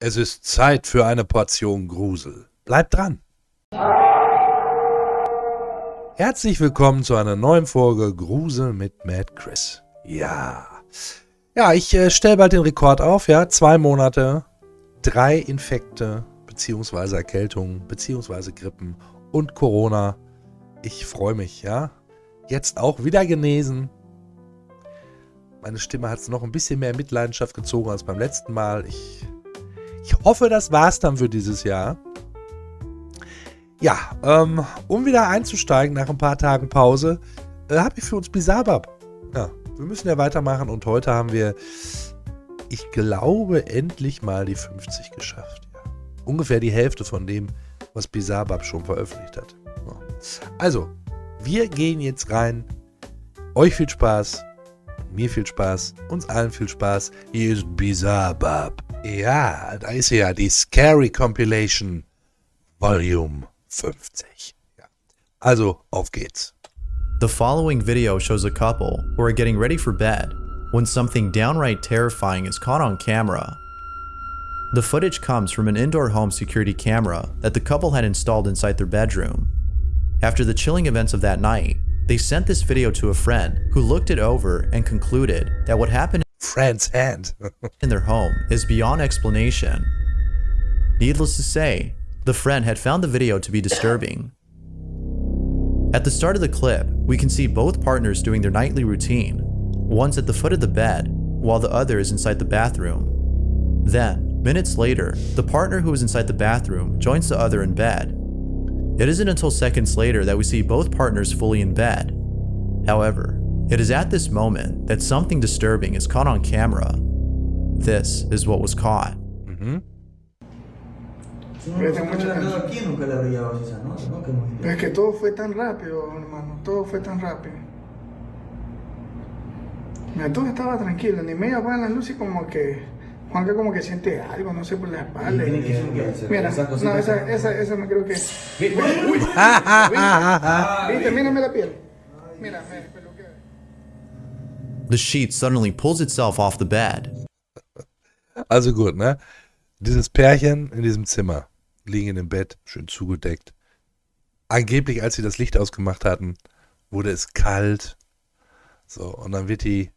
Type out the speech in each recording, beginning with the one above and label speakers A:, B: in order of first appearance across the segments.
A: Es ist Zeit für eine Portion Grusel. Bleibt dran! Herzlich willkommen zu einer neuen Folge Grusel mit MadChris. Ja, ich stelle bald den Rekord auf, 2 Monate, 3 Infekte, beziehungsweise Erkältungen, beziehungsweise Grippen und Corona. Ich freue mich, Jetzt auch wieder genesen. Meine Stimme hat es noch ein bisschen mehr in Mitleidenschaft gezogen als beim letzten Mal. Ich hoffe, das war's dann für dieses Jahr. Ja, um wieder einzusteigen nach ein paar Tagen Pause, habe ich für uns Bizarbab. Ja, wir müssen ja weitermachen und heute haben wir, ich glaube, endlich mal die 50 geschafft. Ja. Ungefähr die Hälfte von dem, was Bizarbab schon veröffentlicht hat. Ja. Also, wir gehen jetzt rein. Euch viel Spaß, mir viel Spaß, uns allen viel Spaß. Hier ist Bizarbab. Ja, da ist ja die Scary Compilation Volume 50. Ja. Also, auf geht's.
B: The following video shows a couple who are getting ready for bed when something downright terrifying is caught on camera. The footage comes from an indoor home security camera that the couple had installed inside their bedroom. After the chilling events of that night, they sent this video to a friend who looked it over and concluded that what happened
A: Friend's hand.
B: in their home is beyond explanation. Needless to say, the friend had found the video to be disturbing. At the start of the clip, we can see both partners doing their nightly routine. One's at the foot of the bed, while the other is inside the bathroom. Then, minutes later, the partner who is inside the bathroom joins the other in bed. It isn't until seconds later that we see both partners fully in bed. However, it is at this moment that something disturbing is caught on camera. This is what was caught.
C: Es que todo fue tan rápido, hermano, todo fue tan rápido. Mira, todo estaba tranquilo, ni media apagan las luces y como que Juanca como que siente algo, no sé, por la espalda. Mira, no, esa no creo que... ¿Viste? Mírame la piel. Mira, peluqueo.
B: The sheet suddenly pulls itself off the bed.
A: Also gut, ne? Dieses Pärchen in diesem Zimmer liegen in dem Bett, schön zugedeckt. Angeblich, als sie das Licht ausgemacht hatten, wurde es kalt. So, und dann wird die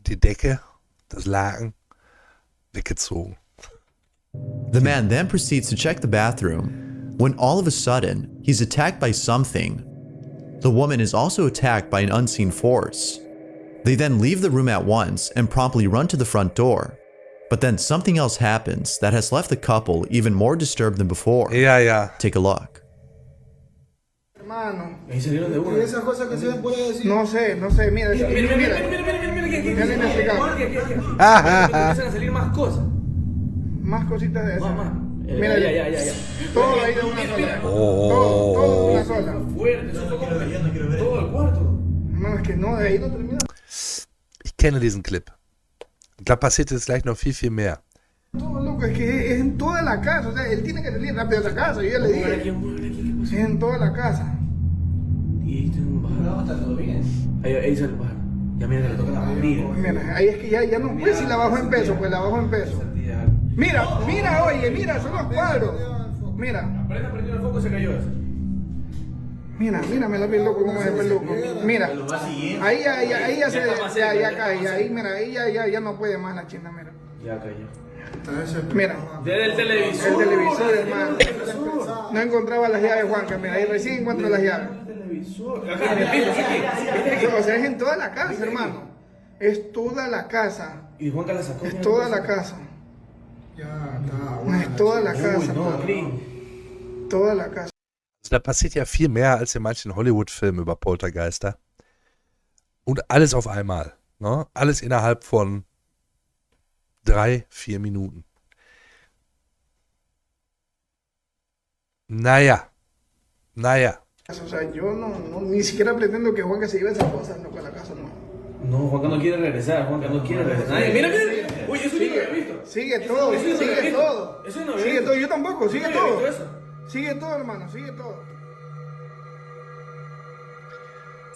A: Decke, das Laken, weggezogen.
B: The man then proceeds to check the bathroom, when all of a sudden, he's attacked by something. The woman is also attacked by an unseen force. They then leave the room at once and promptly run to the front door. But then something else happens that has left the couple even more disturbed than before.
A: Ja.
B: Take a look.
C: Hermano, esas cosas que se ven por ahí. No sé, mira. Mira,
D: empiezan a salir más cosas.
C: Más cositas de esas.
D: Mira, ya.
C: Todo ahí de una sola. Todo de una sola.
D: Fuerte, eso fue como todo el cuarto.
C: Hermano, es que no, de ahí no termina.
A: Ich kenne diesen Clip. Da passiert jetzt gleich noch viel, viel mehr.
C: Todo loco, es que es en toda la casa. O sea, él tiene que salir rápido de la casa. Yo ya le dije. Es en toda la casa.
D: Y ahí está un pájaro. No, está todo bien. Ahí sale el pájaro. Ya mira que le toca la barriga.
C: Mira, ahí es que ya no puede si la bajo en peso, pues la bajo en peso. Mira, oye, mira, son los cuadros. Mira.
D: Apenas prendió el foco se cayó eso.
C: Mira, me la piel loco como es el peluco. Mira, ahí ya se ya cae, ahí mira, ahí ya no puede más la china, mira.
D: Ya cayó.
C: Mira.
D: Desde el televisor.
C: El televisor, hermano. No encontraba las llaves, Juanca, mira, ahí recién encuentro las llaves. O sea, es en toda la casa, hermano. Es toda la casa.
D: Y Juanca la sacó.
C: Es toda la casa.
E: Ya está.
C: Es toda la casa. Toda la casa.
A: Also da passiert ja viel mehr als in manchen Hollywood-Filmen über Poltergeister. Und alles auf einmal. Ne? Alles innerhalb von 3-4 Minuten. Naja.
C: O sea, yo ni siquiera pretendo que Juanca se lleve esas cosas, no, para la casa, no.
D: No, Juanca no quiere regresar, Mira. Uy, eso yo no había visto.
C: Sigue todo.
D: Eso no había visto.
C: Yo tampoco, sigue
D: Yo no había
C: todo.
D: visto eso.
C: Sigue todo, hermano, sigue todo.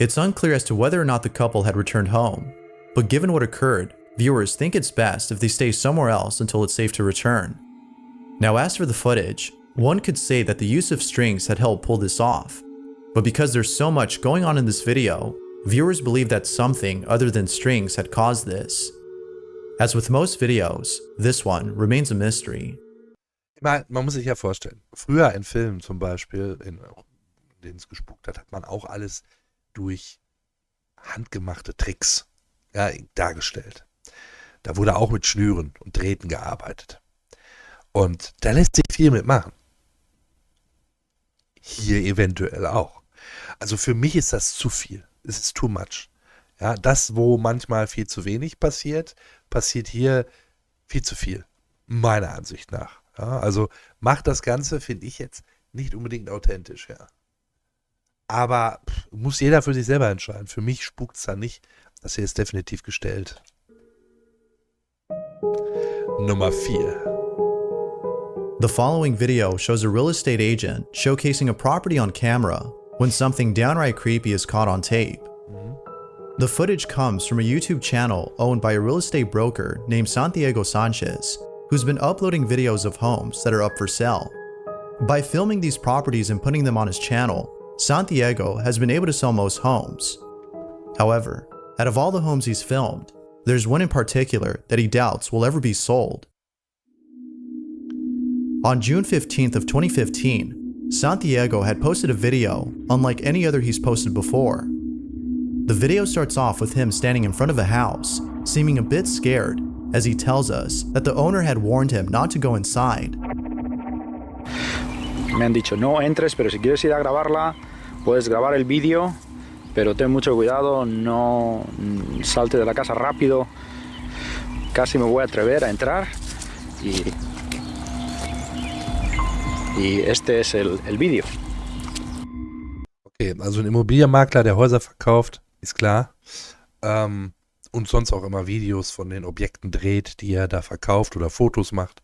B: It's unclear as to whether or not the couple had returned home, but given what occurred, viewers think it's best if they stay somewhere else until it's safe to return. Now, as for the footage, one could say that the use of strings had helped pull this off. But because there's so much going on in this video, viewers believe that something other than strings had caused this. As with most videos, this one remains a mystery.
A: Man muss sich ja vorstellen, früher in Filmen zum Beispiel, in denen es gespukt hat, hat man auch alles durch handgemachte Tricks dargestellt. Da wurde auch mit Schnüren und Drähten gearbeitet. Und da lässt sich viel mitmachen. Hier eventuell auch. Also für mich ist das zu viel. Es ist too much. Ja, das, wo manchmal viel zu wenig passiert, passiert hier viel zu viel. Meiner Ansicht nach. Ja, also macht das Ganze, finde ich jetzt, nicht unbedingt authentisch. Ja. Aber muss jeder für sich selber entscheiden. Für mich spukt es da nicht. Das hier ist definitiv gestellt. Nummer 4.
B: The following video shows a real estate agent showcasing a property on camera when something downright creepy is caught on tape. The footage comes from a YouTube channel owned by a real estate broker named Santiago Sanchez, who's been uploading videos of homes that are up for sale. By filming these properties and putting them on his channel, Santiago has been able to sell most homes. However, out of all the homes he's filmed, there's one in particular that he doubts will ever be sold. On June 15th of 2015, Santiago had posted a video unlike any other he's posted before. The video starts off with him standing in front of a house, seeming a bit scared, as he tells us that the owner had warned him not to go inside.
F: Me han dicho no entres, pero si quieres ir a grabarla, puedes grabar el vídeo, pero ten mucho cuidado, no salte de la casa rápido. Casi me voy a atrever a entrar y este es el Video.
A: Okay, also ein Immobilienmakler, der Häuser verkauft, ist klar. Und sonst auch immer Videos von den Objekten dreht, die er da verkauft oder Fotos macht.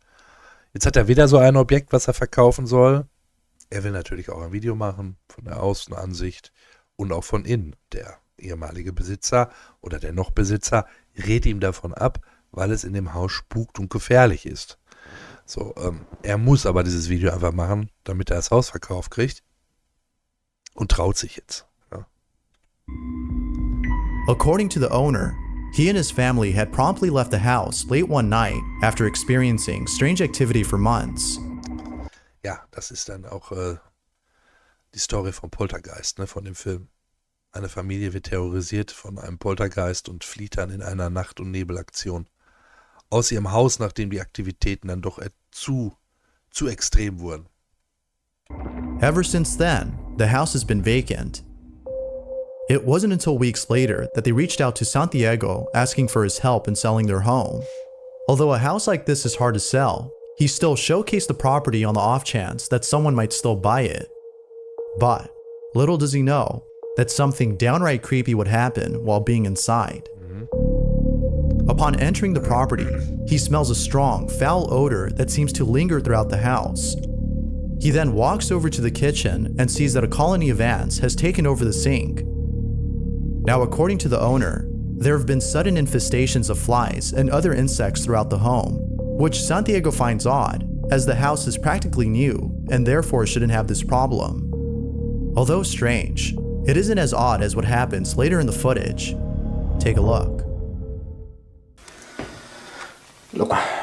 A: Jetzt hat er wieder so ein Objekt, was er verkaufen soll. Er will natürlich auch ein Video machen von der Außenansicht und auch von innen. Der ehemalige Besitzer oder der noch Besitzer rät ihm davon ab, weil es in dem Haus spukt und gefährlich ist. So, er muss aber dieses Video einfach machen, damit er das Haus verkauft kriegt und traut sich jetzt. Ja.
B: According to the owner, he and his family had promptly left the house late one night after experiencing strange activity for months.
A: Ja, das ist dann auch die Story von Poltergeist, ne, von dem Film. Eine Familie wird terrorisiert von einem Poltergeist und flieht dann in einer Nacht- und Nebelaktion aus ihrem Haus, nachdem die Aktivitäten dann doch zu extrem wurden.
B: Ever since then, the house has been vacant. It wasn't until weeks later that they reached out to Santiago asking for his help in selling their home. Although a house like this is hard to sell, he still showcased the property on the off chance that someone might still buy it. But little does he know that something downright creepy would happen while being inside. Upon entering the property, he smells a strong, foul odor that seems to linger throughout the house. He then walks over to the kitchen and sees that a colony of ants has taken over the sink. Now, according to the owner, there have been sudden infestations of flies and other insects throughout the home, which Santiago finds odd, as the house is practically new and therefore shouldn't have this problem. Although strange, it isn't as odd as what happens later in the footage. Take a look.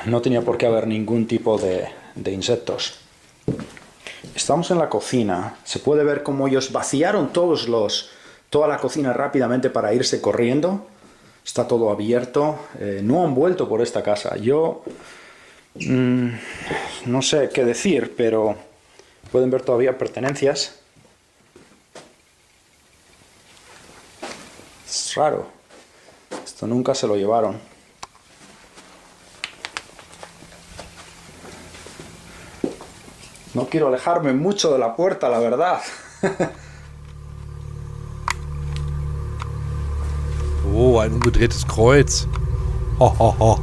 F: No tenía por qué haber ningún tipo de insectos. Estamos en la cocina. Se puede ver cómo ellos vaciaron toda la cocina rápidamente para irse corriendo. Está todo abierto. No han vuelto por esta casa. Yo no sé qué decir, pero pueden ver todavía pertenencias. Es raro. Esto nunca se lo llevaron. No quiero alejarme mucho de la puerta, la verdad.
A: Oh, ein umgedrehtes Kreuz. Ho, ho, ho.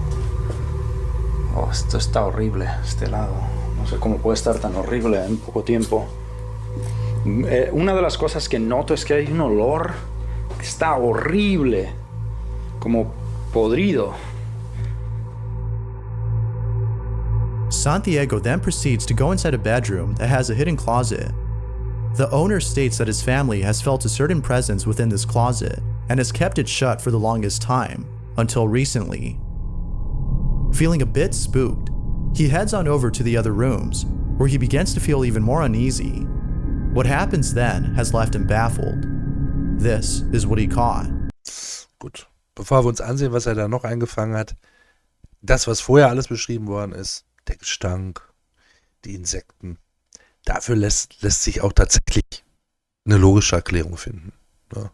F: Oh, esto está horrible, este lado. No sé cómo puede estar tan horrible en poco tiempo. Una de las cosas que noto es que hay un olor que está horrible, como podrido.
B: Santiago then proceeds to go inside a bedroom that has a hidden closet. The owner states that his family has felt a certain presence within this closet and has kept it shut for the longest time, until recently. Feeling a bit spooked, he heads on over to the other rooms, where he begins to feel even more uneasy. What happens then has left him baffled. This is what he caught.
A: Gut. Bevor wir uns ansehen, was er da noch eingefangen hat, das, was vorher alles beschrieben worden ist, der Gestank, die Insekten, dafür lässt sich auch tatsächlich eine logische Erklärung finden. Ja.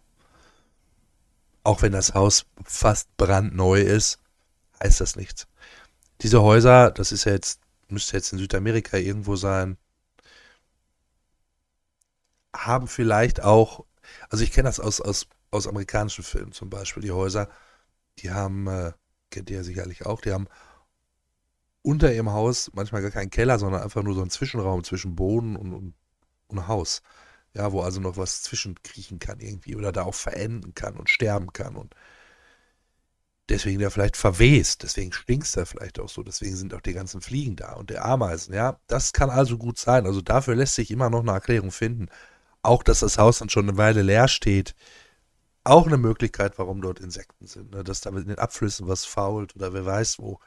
A: Auch wenn das Haus fast brandneu ist, heißt das nichts. Diese Häuser, das ist ja jetzt, müsste jetzt in Südamerika irgendwo sein, haben vielleicht auch, also ich kenne das aus amerikanischen Filmen zum Beispiel, die Häuser, die haben, kennt ihr ja sicherlich auch, die haben unter ihrem Haus manchmal gar keinen Keller, sondern einfach nur so einen Zwischenraum zwischen Boden und Haus. Ja, wo also noch was zwischenkriechen kann irgendwie oder da auch verenden kann und sterben kann und deswegen der vielleicht verwest, deswegen stinkt es da vielleicht auch so, deswegen sind auch die ganzen Fliegen da und der Ameisen, ja, das kann also gut sein, also dafür lässt sich immer noch eine Erklärung finden, auch dass das Haus dann schon eine Weile leer steht, auch eine Möglichkeit, warum dort Insekten sind, ne? Dass da mit den Abflüssen was fault oder wer weiß wo.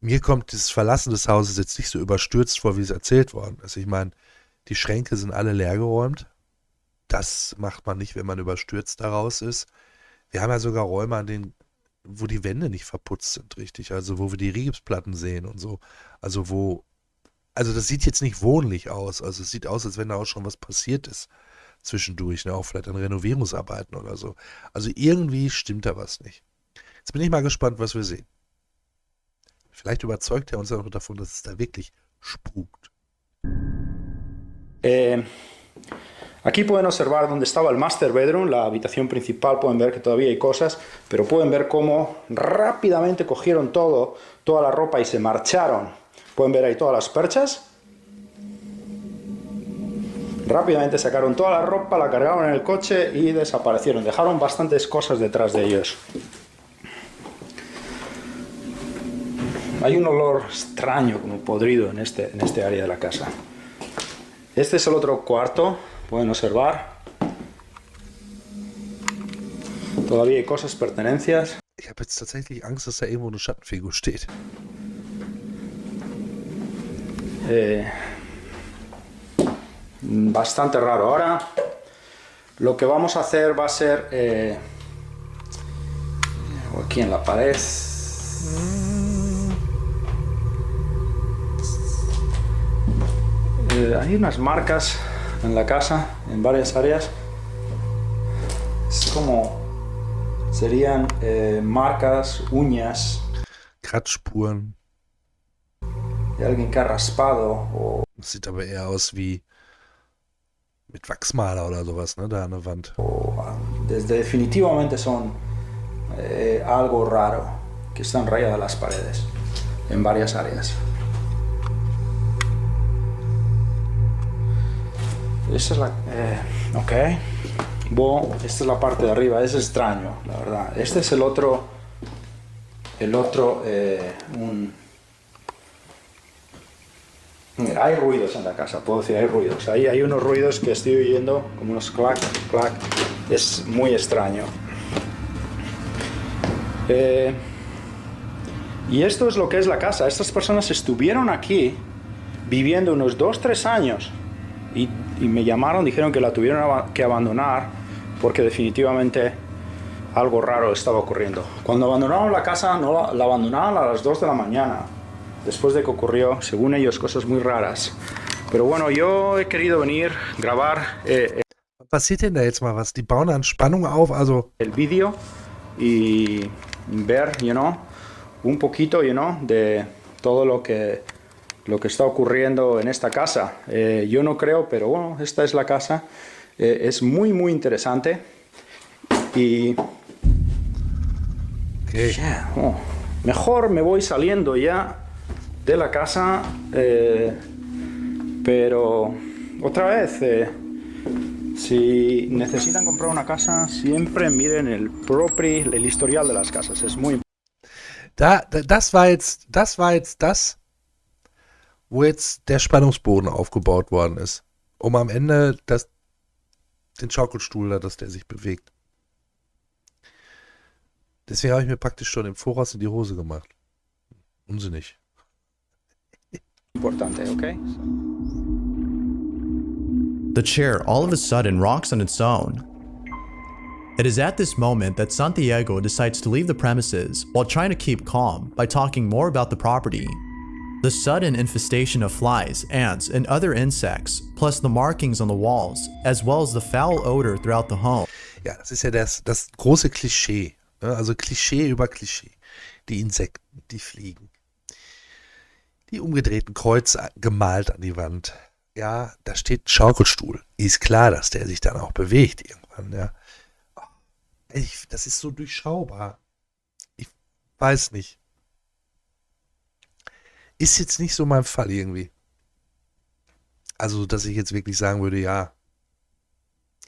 A: Mir kommt das Verlassen des Hauses jetzt nicht so überstürzt vor, wie es erzählt worden ist. Ich meine, die Schränke sind alle leergeräumt. Das macht man nicht, wenn man überstürzt daraus ist. Wir haben ja sogar Räume, wo die Wände nicht verputzt sind, richtig. Also wo wir die Rigipsplatten sehen und so. Also das sieht jetzt nicht wohnlich aus. Also es sieht aus, als wenn da auch schon was passiert ist zwischendurch, ne? Auch vielleicht an Renovierungsarbeiten oder so. Also irgendwie stimmt da was nicht. Jetzt bin ich mal gespannt, was wir sehen. Vielleicht überzeugt er uns ja noch davon, dass es da wirklich spukt.
F: Aquí pueden observar donde estaba el master bedroom, la habitación principal. Pueden ver que todavía hay cosas, pero pueden ver cómo rápidamente cogieron toda la ropa y se marcharon. Pueden ver ahí todas las perchas. Rápidamente sacaron toda la ropa, la cargaron en el coche y desaparecieron. Dejaron bastantes cosas detrás de ellos. Hay un olor extraño, como podrido, en este área de la casa. Este es el otro cuarto, pueden observar. Todavía hay cosas, pertenencias.
A: Ich habe jetzt tatsächlich Angst, dass da irgendwo eine Schattenfigur steht.
F: Bastante raro. Ahora lo que vamos a hacer va a ser aquí en la pared. Hay unas marcas en la casa, en varias áreas. Es como serían marcas, uñas.
A: Kratzspuren.
F: De alguien que ha raspado o.
A: Das sieht aber eher aus wie mit Wachsmaler oder sowas, ne, da an der Wand.
F: Definitivamente son algo raro que están rayadas las paredes en varias áreas. Esta es la... ok. Bueno, esta es la parte de arriba. Es extraño, la verdad. Este es el otro... Mira, hay ruidos en la casa, puedo decir, hay ruidos. Ahí hay unos ruidos que estoy oyendo, como unos clac, clac. Es muy extraño. Y esto es lo que es la casa. Estas personas estuvieron aquí viviendo unos 2-3 años. Y me llamaron, dijeron que la tuvieron que abandonar porque definitivamente algo raro estaba ocurriendo. Cuando abandonaron la casa, no la abandonaron a las 2 de la mañana, después de que ocurrió, según ellos, cosas muy raras. Pero bueno, yo he querido venir, grabar
A: Was passiert denn da jetzt mal was? Die bauen dann Spannung auf, also...
F: el vídeo y ver, un poquito, de todo lo que está ocurriendo en esta casa. Yo no creo, pero bueno, esta es la casa. Es muy, muy interesante. Y...
A: Okay.
F: Yeah, mejor me voy saliendo ya de la casa. Pero, otra vez, si necesitan comprar una casa, siempre miren el historial de las casas. Es muy
A: Das war jetzt das, wo jetzt der Spannungsboden aufgebaut worden ist, um am Ende den Schaukelstuhl da, dass der sich bewegt. Deswegen habe ich mir praktisch schon im Voraus in die Hose gemacht. Unsinnig.
F: Importante, okay?
B: The chair all of a sudden rocks on its own. It is at this moment that Santiago decides to leave the premises while trying to keep calm by talking more about the property. The sudden infestation of flies, ants, and other insects, plus the markings on the walls, as well as the foul odor throughout the home.
A: Ja, das ist ja das große Klischee. Ne? Also Klischee über Klischee. Die Insekten, die Fliegen. Die umgedrehten Kreuze gemalt an die Wand. Ja, da steht ein Schaukelstuhl. Ist klar, dass der sich dann auch bewegt irgendwann. Ja. Das ist so durchschaubar. Ich weiß nicht. Ist jetzt nicht so mein Fall irgendwie. Also, dass ich jetzt wirklich sagen würde, ja,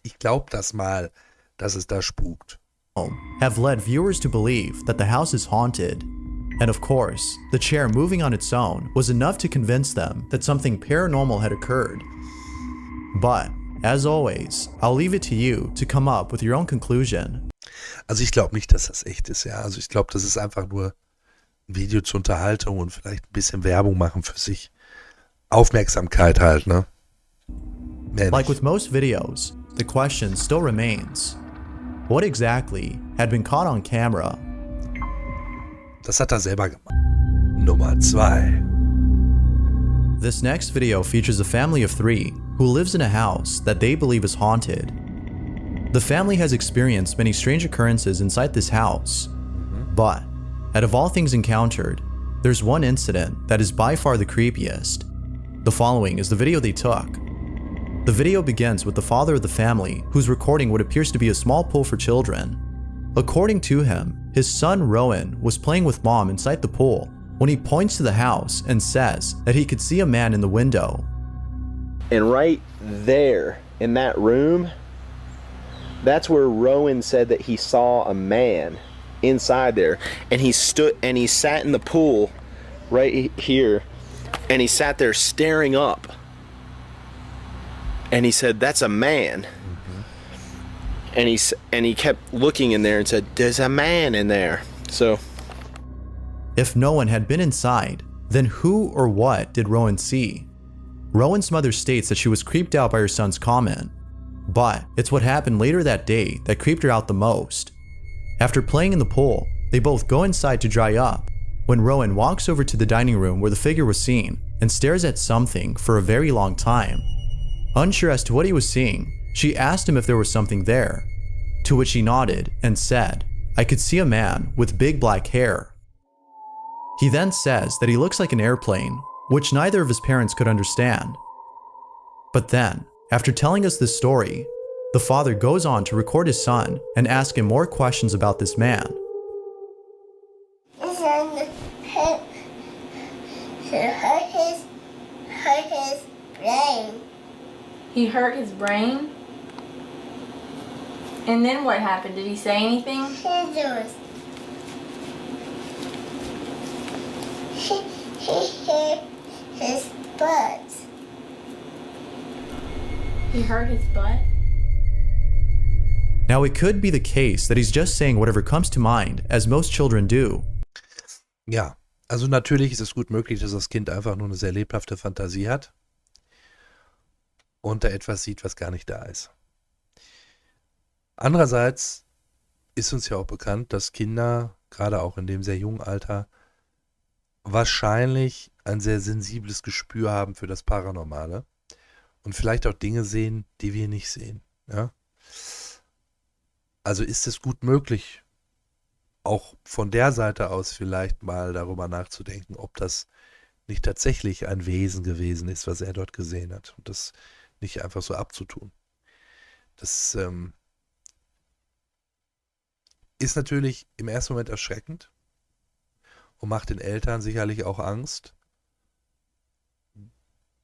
A: ich glaube das mal, dass es da spukt.
B: Have led viewers to believe that the house is haunted. And of course, the chair moving on its own was enough to convince them that something paranormal had occurred. But, as always, I'll leave it to you to come up with your own conclusion.
A: Also ich glaube nicht, dass das echt ist, ja. Also ich glaube, das ist einfach nur ein Video zur Unterhaltung und vielleicht ein bisschen Werbung machen für sich. Aufmerksamkeit halt, ne? Mehr
B: Like
A: nicht.
B: with most videos, the question still remains. What exactly had been caught on camera?
A: Das hat er selber gemacht. Nummer 2.
B: This next video features a family of 3 who lives in a house that they believe is haunted. The family has experienced many strange occurrences inside this house, but out of all things encountered, there's one incident that is by far the creepiest. The following is the video they took. The video begins with the father of the family who's recording what appears to be a small pool for children. According to him, his son Rowan was playing with mom inside the pool when he points to the house and says that he could see a man in the window.
G: And right there in that room, that's where Rowan said that he saw a man inside there. And he sat in the pool right here, and he sat there staring up. And he said, "That's a man." And he kept looking in there and said, "There's a man in there." So
B: If no one had been inside, then who or what did Rowan see? Rowan's mother states that she was creeped out by her son's comment, but it's what happened later that day that creeped her out the most. After playing in the pool, they both go inside to dry up, when Rowan walks over to the dining room where the figure was seen and stares at something for a very long time. Unsure as to what he was seeing, she asked him if there was something there, to which he nodded and said, "I could see a man with big black hair." He then says that he looks like an airplane, which neither of his parents could understand. But then, after telling us this story, the father goes on to record his son and ask him more questions about this man.
H: He hurt his brain? And then what happened? Did he say anything?
I: He hurt his butt.
H: He hurt his butt?
B: Now it could be the case that he's just saying whatever comes to mind, as most children do.
A: Ja, also natürlich ist es gut möglich, dass das Kind einfach nur eine sehr lebhafte Fantasie hat und da etwas sieht, was gar nicht da ist. Andererseits ist uns ja auch bekannt, dass Kinder, gerade auch in dem sehr jungen Alter, wahrscheinlich ein sehr sensibles Gespür haben für das Paranormale und vielleicht auch Dinge sehen, die wir nicht sehen. Ja? Also ist es gut möglich, auch von der Seite aus vielleicht mal darüber nachzudenken, ob das nicht tatsächlich ein Wesen gewesen ist, was er dort gesehen hat und das nicht einfach so abzutun. Das ist natürlich im ersten Moment erschreckend und macht den Eltern sicherlich auch Angst.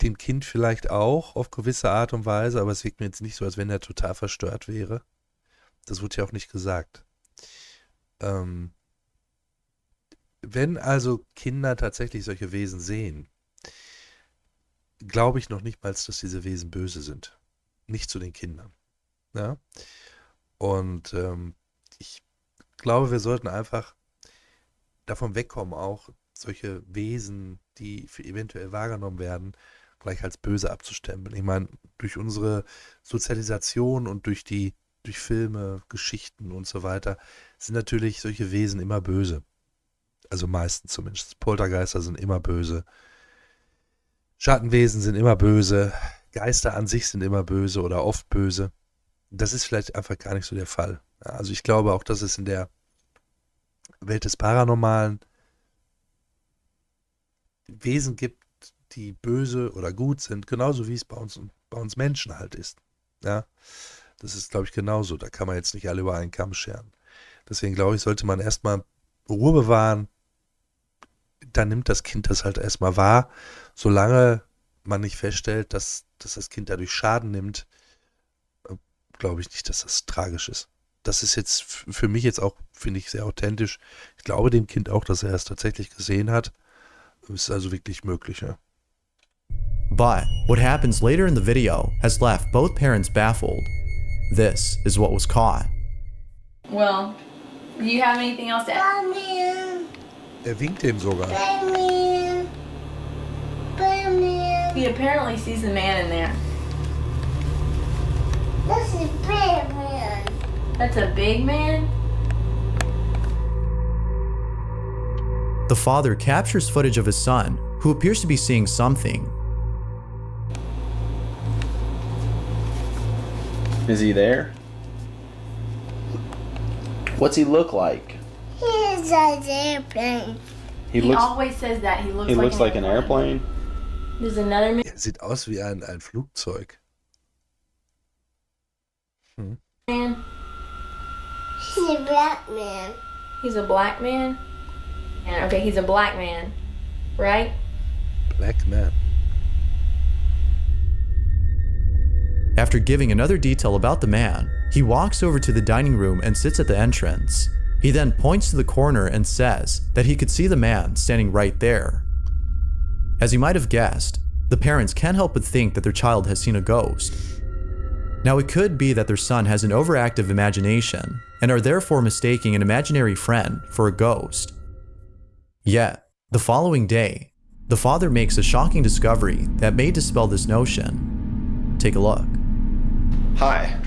A: Dem Kind vielleicht auch auf gewisse Art und Weise, aber es wirkt mir jetzt nicht so, als wenn er total verstört wäre. Das wurde ja auch nicht gesagt. Wenn also Kinder tatsächlich solche Wesen sehen, glaube ich noch nicht mal, dass diese Wesen böse sind. Nicht zu den Kindern. Ja? Und ich glaube, wir sollten einfach davon wegkommen, auch solche Wesen, die eventuell wahrgenommen werden, gleich als böse abzustempeln. Ich meine, durch unsere Sozialisation und durch Filme, Geschichten und so weiter, sind natürlich solche Wesen immer böse. Also meistens zumindest. Poltergeister sind immer böse. Schattenwesen sind immer böse. Geister an sich sind immer böse oder oft böse. Das ist vielleicht einfach gar nicht so der Fall. Ja, also ich glaube auch, dass es in der Welt des Paranormalen Wesen gibt, die böse oder gut sind, genauso wie es bei uns Menschen halt ist. Ja, das ist, glaube ich, genauso. Da kann man jetzt nicht alle über einen Kamm scheren. Deswegen glaube ich, sollte man erstmal Ruhe bewahren. Dann nimmt das Kind das halt erstmal wahr, solange man nicht feststellt, dass das Kind dadurch Schaden nimmt, glaube ich nicht, dass das tragisch ist. Das ist jetzt für mich jetzt auch, finde ich, sehr authentisch. Ich glaube dem Kind auch, dass er es tatsächlich gesehen hat. Ist also wirklich möglich, ja.
B: But what happens later in the video has left both parents baffled. This is what was caught.
H: Well, do you have anything else to add?
I: Batman.
A: Er winkt ihm sogar.
I: Batman. Batman.
H: He apparently sees a man in there.
I: This is Batman.
H: That's a big man?
B: The father captures footage of his son, who appears to be seeing something.
G: Is he there? What's he look like?
I: He's an airplane.
G: He
H: He
G: looks
H: always says that. He looks
G: like an airplane.
H: There's another man.
A: Er sieht aus wie ein Flugzeug.
I: He's a black man.
H: He's a black man? And, okay, he's a black man, right?
A: Black Man.
B: After giving another detail about the man, he walks over to the dining room and sits at the entrance. He then points to the corner and says that he could see the man standing right there. As you might have guessed, the parents can't help but think that their child has seen a ghost. Now, it could be that their son has an overactive imagination and are therefore mistaking an imaginary friend for a ghost. Yet, the following day, the father makes a shocking discovery that may dispel this notion. Take a look.
G: Hi.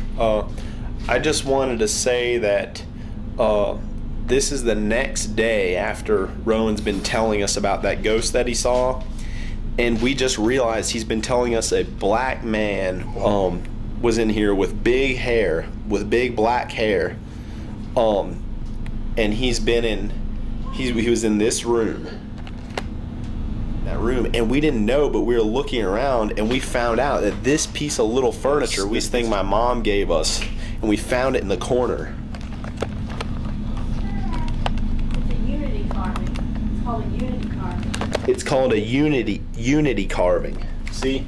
G: I just wanted to say that this is the next day after Rowan's been telling us about that ghost that he saw, and we just realized he's been telling us a black man was in here with big hair, with big black hair, and he was in this room. That room, and we didn't know, but we were looking around and we found out that this piece of little furniture, this thing my mom gave us, and we found it in the corner.
H: It's a unity carving. It's called a unity carving.
G: It's called a unity carving. See?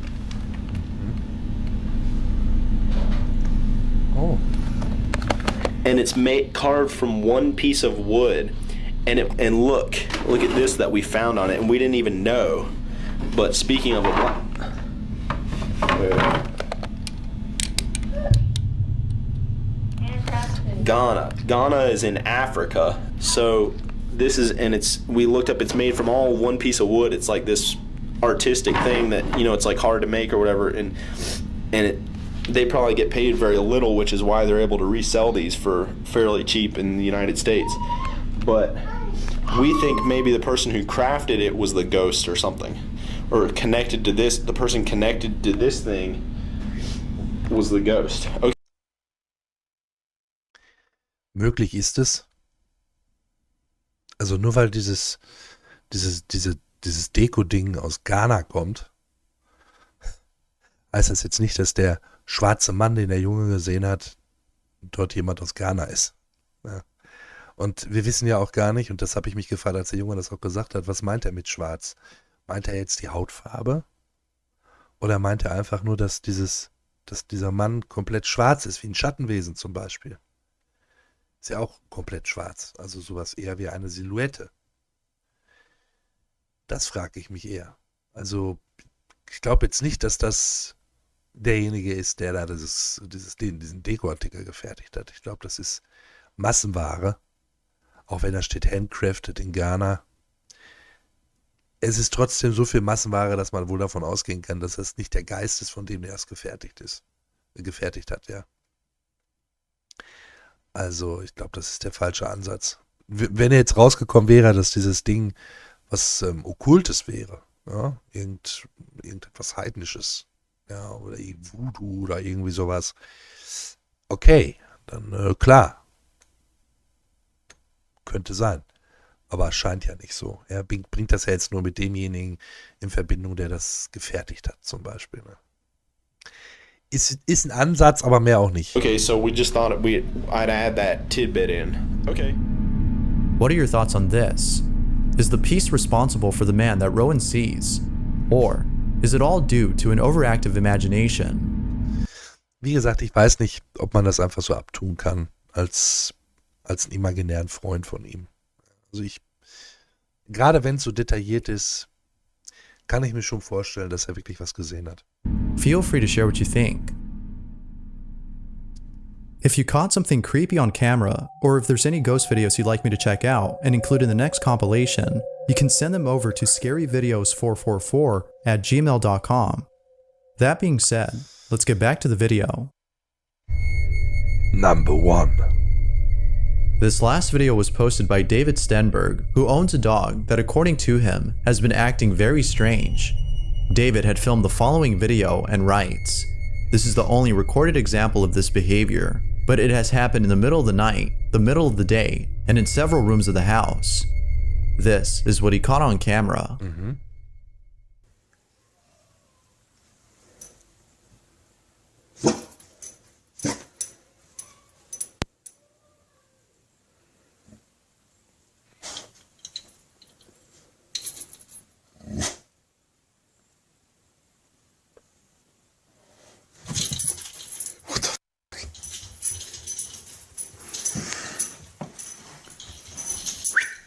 A: Oh.
G: And it's carved from one piece of wood. And look at this that we found on it, and we didn't even know. But speaking of Ghana is in Africa. So this is, and we looked up, it's made from all one piece of wood. It's like this artistic thing that, it's like hard to make or whatever, and they probably get paid very little, which is why they're able to resell these for fairly cheap in the United States. But we think maybe the person who crafted it was the ghost or something, or connected to this. The person connected to this thing was the ghost. Okay.
A: Möglich ist es. Also nur weil dieses Deko-Ding aus Ghana kommt, heißt das jetzt nicht, dass der schwarze Mann, den der Junge gesehen hat, dort jemand aus Ghana ist. Ja. Und wir wissen ja auch gar nicht, und das habe ich mich gefragt, als der Junge das auch gesagt hat, was meint er mit schwarz? Meint er jetzt die Hautfarbe? Oder meint er einfach nur, dass dieser Mann komplett schwarz ist, wie ein Schattenwesen zum Beispiel? Ist ja auch komplett schwarz, also sowas eher wie eine Silhouette. Das frage ich mich eher. Also ich glaube jetzt nicht, dass das derjenige ist, der da diesen Deko-Artikel gefertigt hat. Ich glaube, das ist Massenware. Auch wenn da steht handcrafted in Ghana. Es ist trotzdem so viel Massenware, dass man wohl davon ausgehen kann, dass das nicht der Geist ist, von dem der es gefertigt hat, ja. Also, ich glaube, das ist der falsche Ansatz. Wenn er jetzt rausgekommen wäre, dass dieses Ding was Okkultes wäre, ja, irgendetwas Heidnisches, ja, oder Voodoo oder irgendwie sowas, okay, dann klar, könnte sein. Aber scheint ja nicht so. Er bringt das ja jetzt nur mit demjenigen in Verbindung, der das gefertigt hat, zum Beispiel. Ne? Ist ein Ansatz, aber mehr auch nicht.
J: Okay, so we just thought I'd add that tidbit in. Okay.
B: What are your thoughts on this? Is the piece responsible for the man that Rowan sees? Or is it all due to an overactive imagination?
A: Wie gesagt, ich weiß nicht, ob man das einfach so abtun kann, als einen imaginären Freund von ihm. Also gerade wenn es so detailliert ist, kann ich mir schon vorstellen, dass er wirklich was gesehen hat.
B: Feel free to share what you think. If you caught something creepy on camera, or if there's any ghost videos you'd like me to check out and include in the next compilation, you can send them over to scaryvideos444@gmail.com. That being said, let's get back to the video.
A: Number 1.
B: This last video was posted by David Stenberg, who owns a dog that, according to him, has been acting very strange. David had filmed the following video and writes, "This is the only recorded example of this behavior, but it has happened in the middle of the night, the middle of the day, and in several rooms of the house. This is what he caught on camera."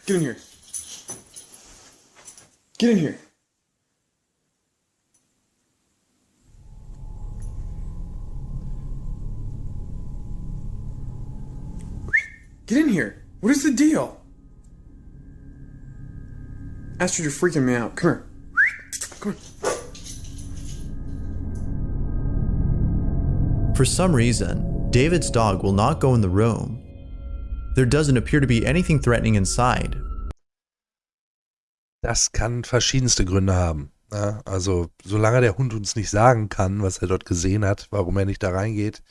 E: Get in here. Get in here. Get in here. What is the deal? Astrid, you're freaking me out. Come here. Come here.
B: For some reason, David's dog will not go in the room. There doesn't appear to be anything threatening inside.
A: Das kann verschiedenste Gründe haben. Ja, also, solange der Hund uns nicht sagen kann, was er dort gesehen hat, warum er nicht da reingeht,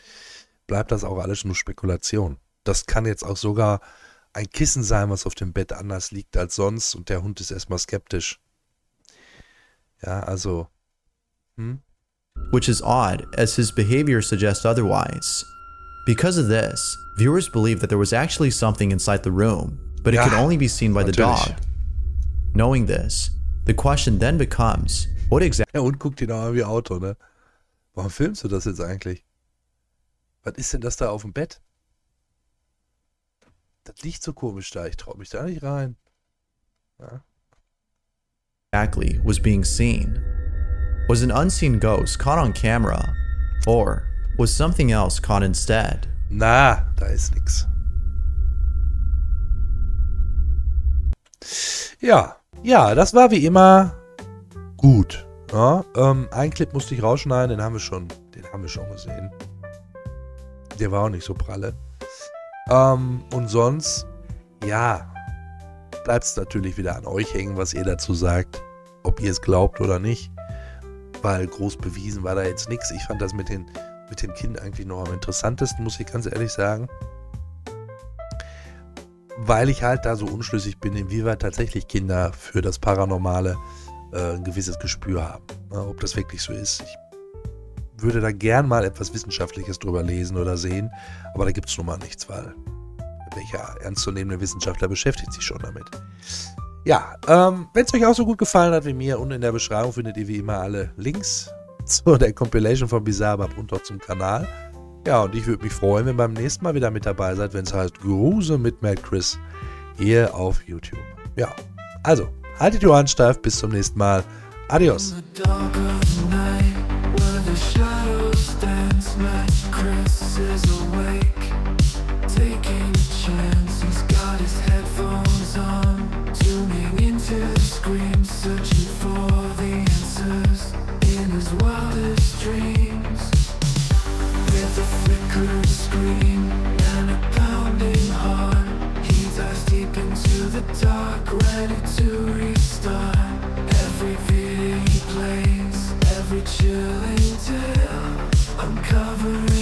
A: bleibt das auch alles nur Spekulation. Das kann jetzt auch sogar ein Kissen sein, was auf dem Bett anders liegt als sonst und der Hund ist erstmal skeptisch. Ja, also.
B: Which is odd, as his behavior suggests otherwise. Because of this, viewers believe that there was actually something inside the room, but it could only be seen by the dog. Knowing this, the question then becomes, what exactly...
A: Der Hund guckt ihn auch wie Auto, ne? Warum filmst du das jetzt eigentlich? Was ist denn das da auf dem Bett? Das liegt so komisch da, ich traue mich da nicht rein. Ja.
B: Exactly was being seen? Was an unseen ghost caught on camera? Or was something else caught instead?
A: Na, da ist nix. Ja, das war wie immer gut. Ja, einen Clip musste ich rausschneiden, den haben wir schon gesehen. Der war auch nicht so pralle. Und sonst, ja, bleibt es natürlich wieder an euch hängen, was ihr dazu sagt, ob ihr es glaubt oder nicht. Weil groß bewiesen war da jetzt nichts. Ich fand das mit den Kindern eigentlich noch am interessantesten, muss ich ganz ehrlich sagen. Weil ich halt da so unschlüssig bin, inwieweit tatsächlich Kinder für das Paranormale ein gewisses Gespür haben. Ja, ob das wirklich so ist. Ich würde da gern mal etwas Wissenschaftliches drüber lesen oder sehen, aber da gibt es nun mal nichts, weil welcher ernstzunehmende Wissenschaftler beschäftigt sich schon damit. Ja, wenn es euch auch so gut gefallen hat wie mir, unten in der Beschreibung findet ihr wie immer alle Links zu der Compilation von Bizarrebab und auch zum Kanal. Ja, und ich würde mich freuen, wenn ihr beim nächsten Mal wieder mit dabei seid, wenn es heißt Grusel mit MadChris hier auf YouTube. Ja, also, haltet die Ohren steif, bis zum nächsten Mal. Adios.
K: Dark of night, where the shadows dance, MadCChris is awake, taking a chance. He's got his headphones on, tuning into the scream, searching for the answers in his wildest dreams. With a flickering scream and a pounding heart, he dives deep into the dark, ready to restart. Every video he plays, every chilling tale, I'm covering